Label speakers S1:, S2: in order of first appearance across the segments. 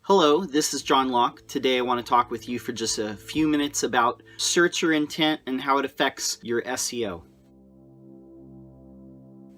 S1: Hello, this is John Locke. Today I want to talk with you for just a few minutes about searcher intent and how it affects your SEO.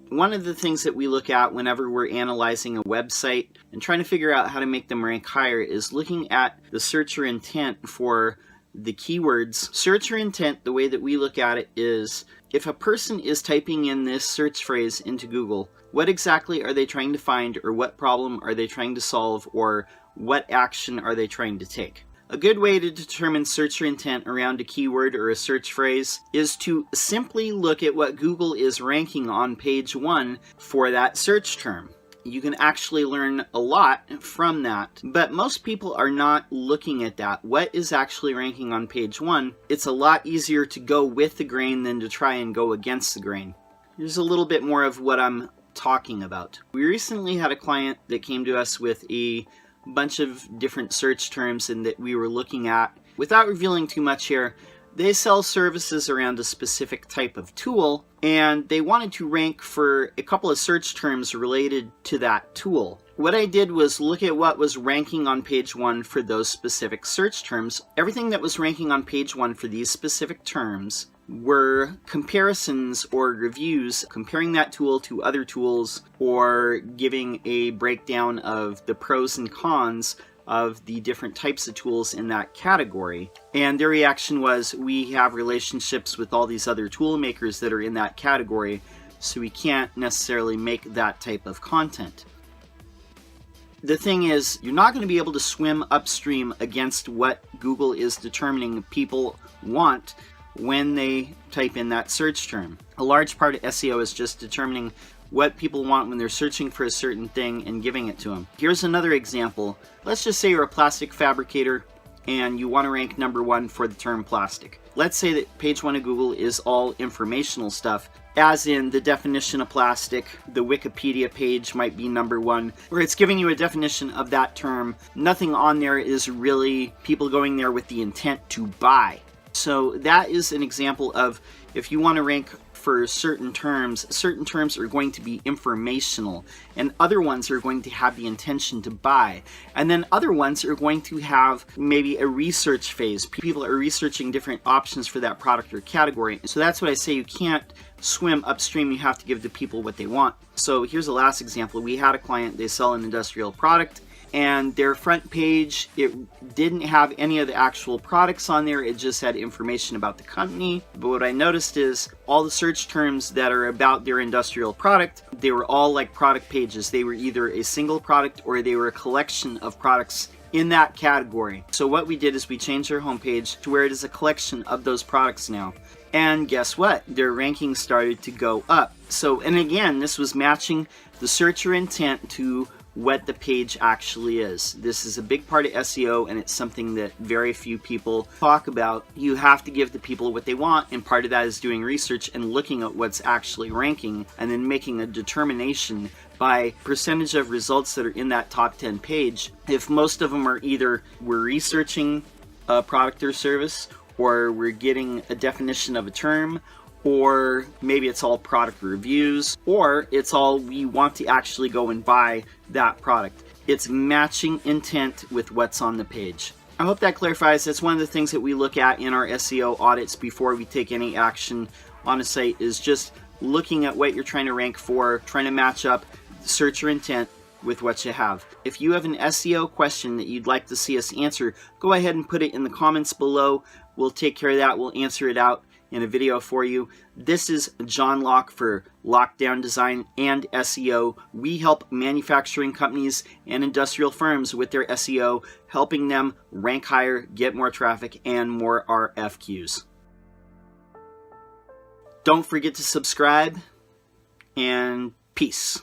S1: One of the things that we look at whenever we're analyzing a website and trying to figure out how to make them rank higher is looking at the searcher intent for the keywords. Searcher intent, the way that we look at it is, if a person is typing in this search phrase into Google, what exactly are they trying to find, or what problem are they trying to solve, or what action are they trying to take? A good way to determine searcher intent around a keyword or a search phrase is to simply look at what Google is ranking on page 1 for that search term. You can actually learn a lot from that, but most people are not looking at that. What is actually ranking on page 1? It's a lot easier to go with the grain than to try and go against the grain. Here's a little bit more of what I'm talking about. We recently had a client that came to us with a bunch of different search terms and that we were looking at. Without revealing too much here, they sell services around a specific type of tool, and they wanted to rank for a couple of search terms related to that tool. What I did was look at what was ranking on page 1 for those specific search terms. Everything that was ranking on page 1 for these specific terms were comparisons or reviews comparing that tool to other tools, or giving a breakdown of the pros and cons of the different types of tools in that category. And their reaction was, we have relationships with all these other tool makers that are in that category, so we can't necessarily make that type of content. The thing is, you're not going to be able to swim upstream against what Google is determining people want when they type in that search term. A large part of SEO is just determining what people want when they're searching for a certain thing and giving it to them. Here's another example. Let's just say you're a plastic fabricator and you want to rank number 1 for the term plastic. Let's say that page 1 of Google is all informational stuff, as in the definition of plastic. The Wikipedia page might be number 1, where it's giving you a definition of that term. Nothing on there is really people going there with the intent to buy. So that is an example of, if you want to rank for certain terms are going to be informational, and other ones are going to have the intention to buy, and then other ones are going to have maybe a research phase. People are researching different options for that product or category. So that's what I say, you can't swim upstream, you have to give the people what they want. So here's the last example. We had a client, they sell an industrial product, and their front page, it didn't have any of the actual products on there, it just had information about the company. But what I noticed is all the search terms that are about their industrial product, they were all like product pages. They were either a single product or they were a collection of products in that category. So what we did is we changed our homepage to where it is a collection of those products now. And guess what? Their rankings started to go up. So, and again, this was matching the searcher intent to what the page actually is. This is a big part of SEO, and it's something that very few people talk about. You have to give the people what they want, and part of that is doing research and looking at what's actually ranking, and then making a determination by percentage of results that are in that top 10 page. If most of them are either we're researching a product or service, or we're getting a definition of a term, or maybe it's all product reviews, or it's all we want to actually go and buy that product. It's matching intent with what's on the page. I hope that clarifies. That's one of the things that we look at in our SEO audits before we take any action on a site, is just looking at what you're trying to rank for, trying to match up searcher intent with what you have. If you have an SEO question that you'd like to see us answer, go ahead and put it in the comments below. We'll take care of that. We'll answer it out in a video for you. This is John Locke for Lockdown Design and SEO. We help manufacturing companies and industrial firms with their SEO, helping them rank higher, get more traffic, and more RFQs. Don't forget to subscribe, and peace.